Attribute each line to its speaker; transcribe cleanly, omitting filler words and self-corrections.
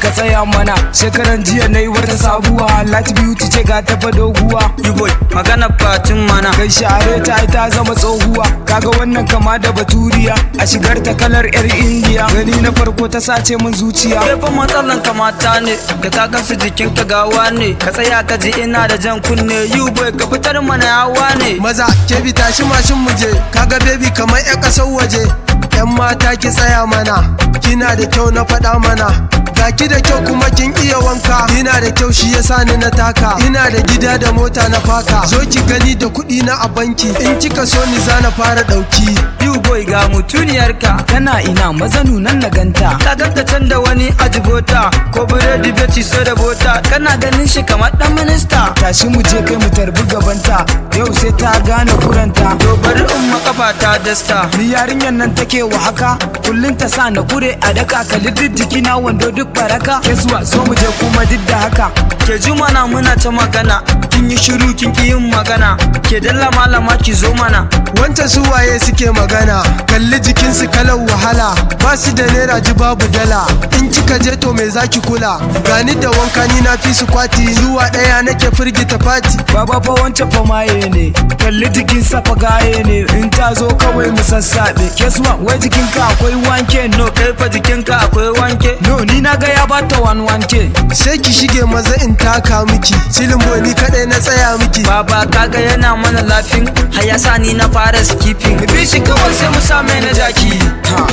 Speaker 1: ka tsaya mana. Shekaran jiya nayi wata sabuwa, Light Beauty ce ga ta fa doguwa.
Speaker 2: You boy magana fatin mana.
Speaker 1: Kai share ta zama tsohuwa, kaga wannan kama da baturiya, a shigar ta kalar yar indiya. Gani na farko ta sace min zuciya.
Speaker 2: Kai fa matsalan kamata ne, da ka gansu jikin ka gawa ne. Ka tsaya ka ji ina da jan kunne, you boy ka fitar mana yawa ne.
Speaker 3: Maza ke bi tashi mashin muje, kaga baby kamar 'yan ƙasar waje. 'Yan mata ki tsaya mana, kina da kyau na faɗa mana. Ga ki da kyau kuma kin iya wanka, kina da kyau shi yasa ni na taka. Ina da gida da mota na faka, zo ki gani da kuɗi na a banki. In kika so ni za na fara ɗauki.
Speaker 2: You boy ga mutuniyarka,
Speaker 1: Kana ina maza nunan na ganta.
Speaker 2: ka ganta can da wani ajibota, ko biredi beti so da bota. Kana ganin shi kamar ɗan minista.
Speaker 1: Tashi mu je kai mu tarbi gabanta, yau sai ta gane kuranta.
Speaker 2: To bari in makafa ta dasta.
Speaker 1: Ni yarinyar nan take wa haka, kullum ta sa na kure a daka. Kalli duk jikina wando duk baraka. Kesuwa so mu je kuma duk da haka.
Speaker 2: Ke jumana muna ta magana, kin yi shiru kin ki yin magana. Ke dalla malama ki zo mana.
Speaker 3: Wancan su waye suke magana, kalli jikinsu kalar wahala. Ba su da naira ji babu dala, in kika je to me zaki kula. Gani da wanka ni na fi su kwati, zuwa ɗaya nake firgita fati.
Speaker 1: Baba fa wancan fa maye ne, kalli jikin sa fa gaye ne. In ta zo kawai mu sassaɓe. Kesuwa wai jikinka akwai wanke.
Speaker 2: No kai fa jikinka akwai wanke.
Speaker 1: No ni na ga ya bata wanke.
Speaker 3: Sai ki shige maza in taka miki, silin boy ni kaɗai na tsaya miki.
Speaker 2: Baba kaga yana mana lafin, hayasa ni na fara skipping.
Speaker 1: Bishi kawai sai mu sa mai na jaki. Ha.